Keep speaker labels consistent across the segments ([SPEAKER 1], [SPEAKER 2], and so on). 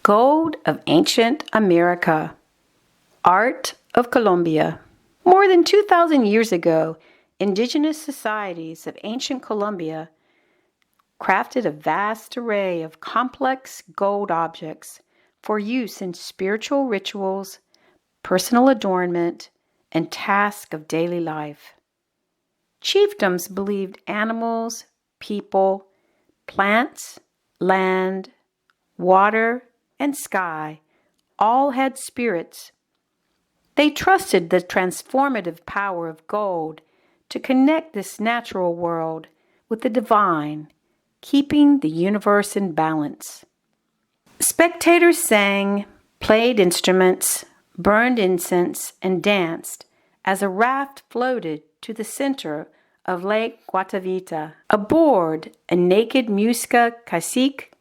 [SPEAKER 1] Gold of Ancient America. Art of Colombia. More than 2,000 years ago, indigenous societies of ancient Colombia crafted a vast array of complex gold objects for use in spiritual rituals, personal adornment, and tasks of daily life. Chiefdoms believed animals, people, plants, land, water, and sky all had spirits. They trusted the transformative power of gold to connect this natural world with the divine, keeping the universe in balance. Spectators sang, played instruments, burned incense, and danced as a raft floated to the center of Lake Guatavita. Aboard, a naked Muisca cacique,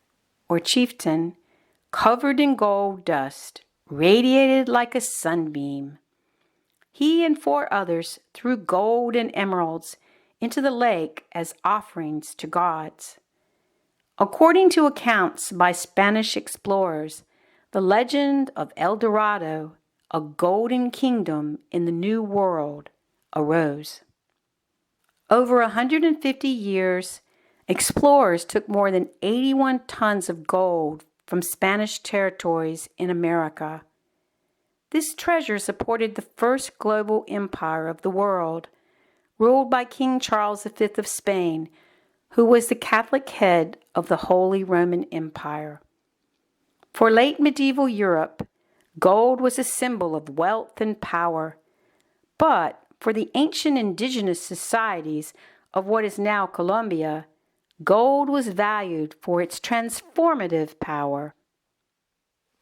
[SPEAKER 1] or chieftain, covered in gold dust, radiated like a sunbeam. He and 4 others threw gold and emeralds into the lake as offerings to gods. According to accounts by Spanish explorers, the legend of El Dorado, a golden kingdom in the New World, arose. Over 150 years, explorers took more than 81 tons of gold from Spanish territories in America. This treasure supported the first global empire of the world, ruled by King Charles V of Spain, who was the Catholic head of the Holy Roman Empire. For late medieval Europe, gold was a symbol of wealth and power, but for the ancient indigenous societies of what is now Colombia, gold was valued for its transformative power.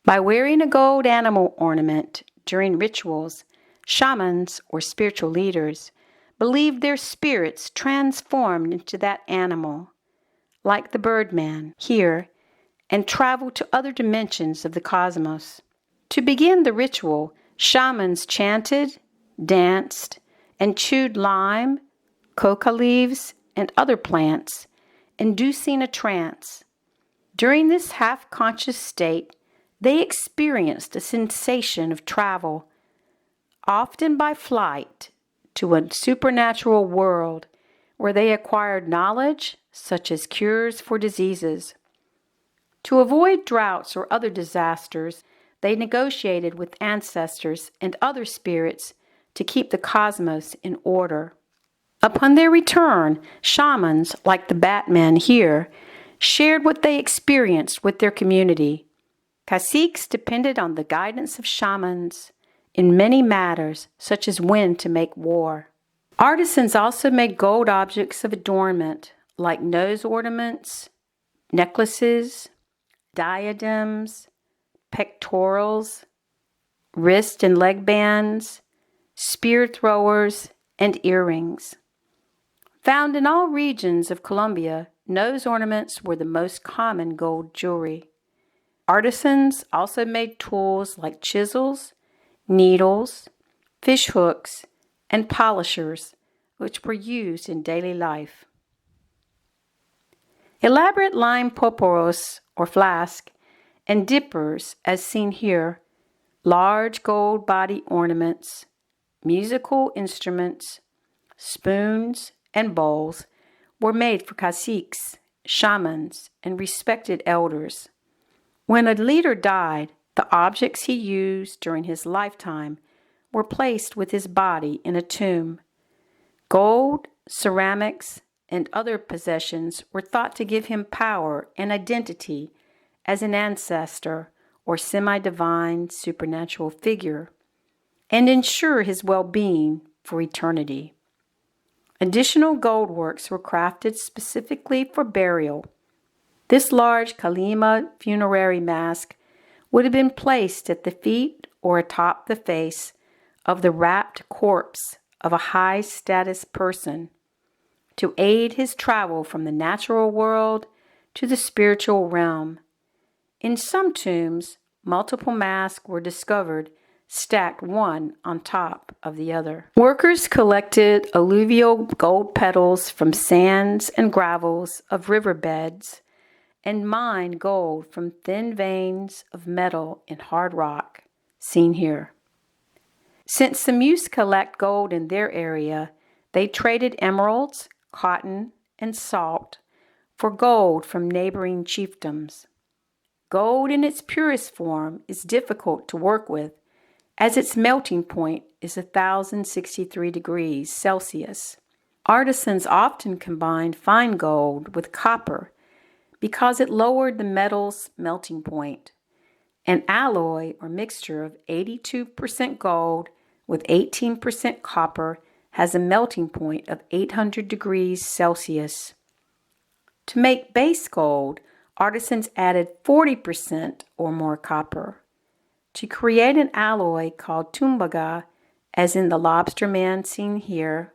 [SPEAKER 1] By wearing a gold animal ornament during rituals, shamans, or spiritual leaders, believed their spirits transformed into that animal, like the birdman here, and traveled to other dimensions of the cosmos. To begin the ritual, shamans chanted, danced, and chewed lime, coca leaves, and other plants, inducing a trance. During this half-conscious state, they experienced a sensation of travel, often by flight, to a supernatural world where they acquired knowledge such as cures for diseases. To avoid droughts or other disasters, they negotiated with ancestors and other spirits to keep the cosmos in order. Upon their return, shamans, like the Batman here, shared what they experienced with their community. Caciques depended on the guidance of shamans in many matters, such as when to make war. Artisans also made gold objects of adornment, like nose ornaments, necklaces, diadems, pectorals, wrist and leg bands, spear throwers, and earrings. Found in all regions of Colombia, nose ornaments were the most common gold jewelry. Artisans also made tools like chisels, needles, fish hooks, and polishers, which were used in daily life. Elaborate lime poporos, or flask, and dippers, as seen here, large gold body ornaments, musical instruments, spoons, and bowls were made for caciques, shamans, and respected elders. When a leader died, the objects he used during his lifetime were placed with his body in a tomb. Gold, ceramics, and other possessions were thought to give him power and identity as an ancestor or semi-divine supernatural figure, and ensure his well-being for eternity. Additional gold works were crafted specifically for burial. This large Kalima funerary mask would have been placed at the feet or atop the face of the wrapped corpse of a high-status person to aid his travel from the natural world to the spiritual realm. In some tombs, multiple masks were discovered stacked one on top of the other. Workers collected alluvial gold petals from sands and gravels of riverbeds and mine gold from thin veins of metal in hard rock, seen here. Since the Muisca lacked gold in their area, they traded emeralds, cotton, and salt for gold from neighboring chiefdoms. Gold in its purest form is difficult to work with, as its melting point is 1,063 degrees Celsius. Artisans often combined fine gold with copper because it lowered the metal's melting point. An alloy or mixture of 82% gold with 18% copper has a melting point of 800 degrees Celsius. To make base gold, artisans added 40% or more copper. To create an alloy called tumbaga, as in the lobster man seen here,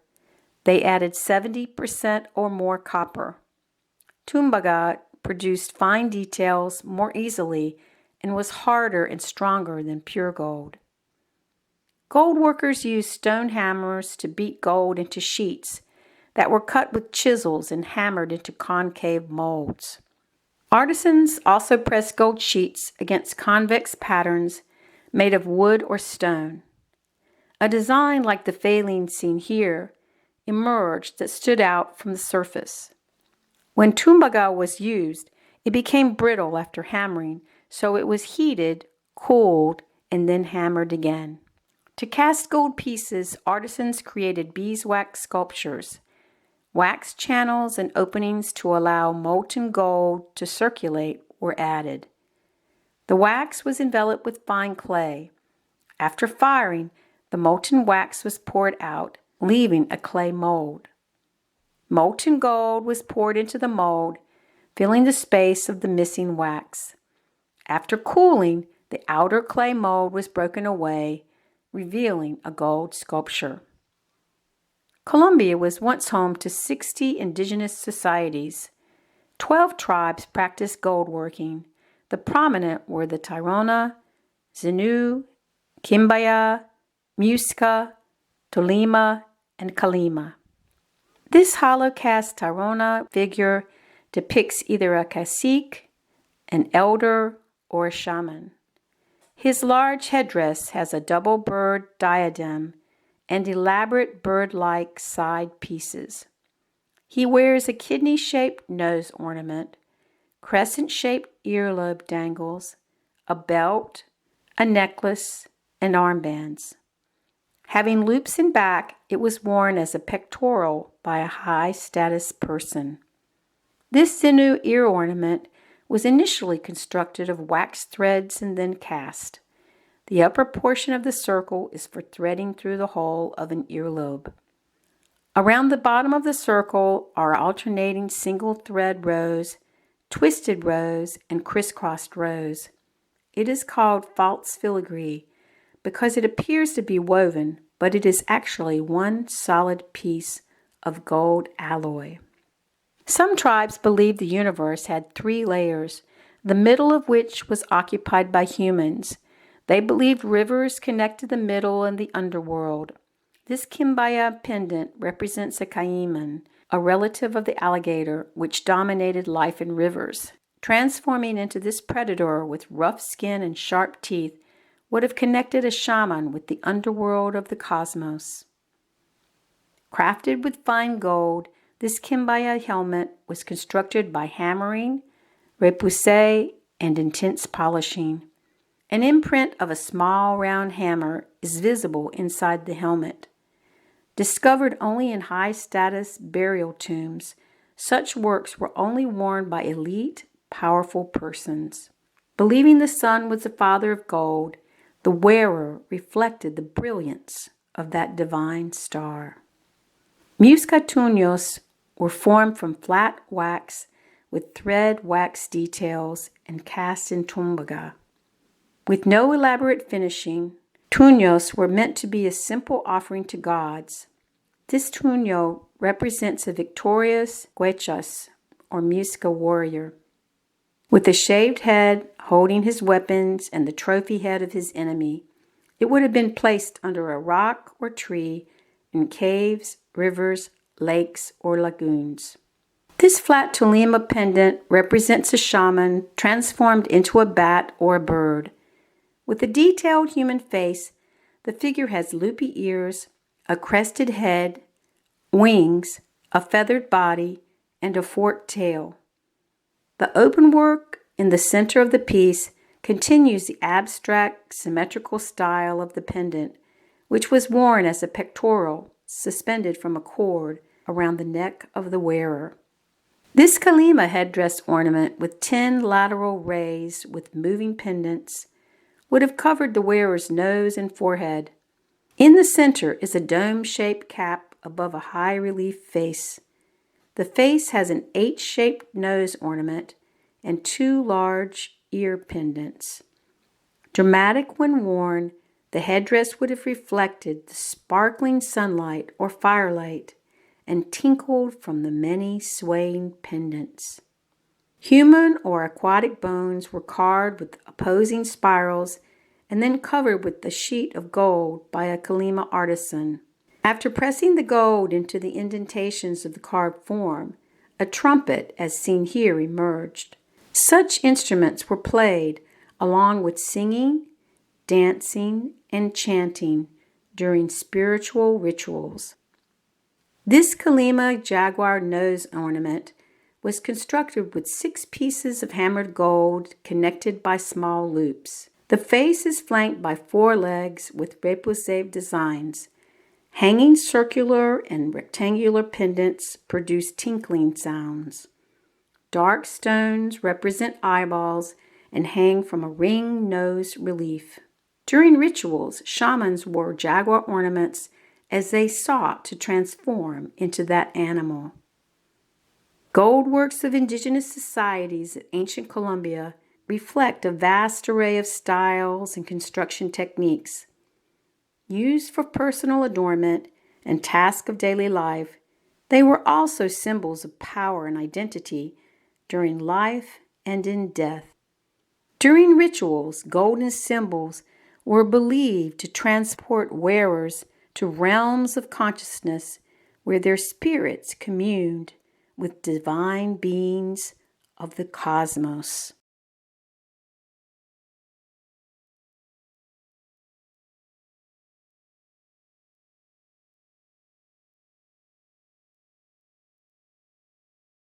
[SPEAKER 1] they added 70% or more copper. Tumbaga produced fine details more easily and was harder and stronger than pure gold. Gold workers used stone hammers to beat gold into sheets that were cut with chisels and hammered into concave molds. Artisans also pressed gold sheets against convex patterns made of wood or stone. A design like the phalanx seen here emerged that stood out from the surface. When tumbaga was used, it became brittle after hammering, so it was heated, cooled, and then hammered again. To cast gold pieces, artisans created beeswax sculptures. Wax channels and openings to allow molten gold to circulate were added. The wax was enveloped with fine clay. After firing, the molten wax was poured out, leaving a clay mold. Molten gold was poured into the mold, filling the space of the missing wax. After cooling, the outer clay mold was broken away, revealing a gold sculpture. Colombia was once home to 60 indigenous societies. 12 tribes practiced gold working. The prominent were the Tairona, Zenu, Quimbaya, Muisca, Tolima, and Kalima. This hollow cast Tairona figure depicts either a cacique, an elder, or a shaman. His large headdress has a double bird diadem and elaborate bird-like side pieces. He wears a kidney-shaped nose ornament, crescent-shaped earlobe dangles, a belt, a necklace, and armbands. Having loops in back, it was worn as a pectoral by a high-status person. This Zenu ear ornament was initially constructed of wax threads and then cast. The upper portion of the circle is for threading through the hole of an earlobe. Around the bottom of the circle are alternating single thread rows, twisted rows, and crisscrossed rows. It is called false filigree because it appears to be woven, but it is actually one solid piece of gold alloy. Some tribes believed the universe had 3 layers, the middle of which was occupied by humans. They believed rivers connected the middle and the underworld. This Quimbaya pendant represents a caiman, a relative of the alligator, which dominated life in rivers. Transforming into this predator with rough skin and sharp teeth would have connected a shaman with the underworld of the cosmos. Crafted with fine gold, this Quimbaya helmet was constructed by hammering, repoussé, and intense polishing. An imprint of a small round hammer is visible inside the helmet. Discovered only in high-status burial tombs, such works were only worn by elite, powerful persons. Believing the sun was the father of gold, the wearer reflected the brilliance of that divine star. Muisca tuños were formed from flat wax with thread wax details and cast in tumbaga. With no elaborate finishing, tuños were meant to be a simple offering to gods. This tuño represents a victorious Guechas, or Muisca warrior, with a shaved head holding his weapons and the trophy head of his enemy. It would have been placed under a rock or tree in caves, rivers, lakes, or lagoons. This flat Kalima pendant represents a shaman transformed into a bat or a bird. With a detailed human face, the figure has loopy ears, a crested head, wings, a feathered body, and a forked tail. The open work in the center of the piece continues the abstract, symmetrical style of the pendant, which was worn as a pectoral suspended from a cord around the neck of the wearer. This Kalima headdress ornament with 10 lateral rays with moving pendants would have covered the wearer's nose and forehead. In the center is a dome-shaped cap above a high-relief face. The face has an H-shaped nose ornament and 2 large ear pendants. Dramatic when worn, the headdress would have reflected the sparkling sunlight or firelight and tinkled from the many swaying pendants. Human or aquatic bones were carved with opposing spirals and then covered with a sheet of gold by a Kalima artisan. After pressing the gold into the indentations of the carved form, a trumpet, as seen here, emerged. Such instruments were played along with singing, dancing, and chanting during spiritual rituals. This Kalima Jaguar nose ornament was constructed with 6 pieces of hammered gold connected by small loops. The face is flanked by 4 legs with repoussé designs. Hanging circular and rectangular pendants produce tinkling sounds. Dark stones represent eyeballs and hang from a ring nose relief. During rituals, shamans wore jaguar ornaments as they sought to transform into that animal. Gold works of indigenous societies in ancient Colombia reflect a vast array of styles and construction techniques. Used for personal adornment and tasks of daily life, they were also symbols of power and identity during life and in death. During rituals, golden symbols were believed to transport wearers to realms of consciousness where their spirits communed with divine beings of the cosmos.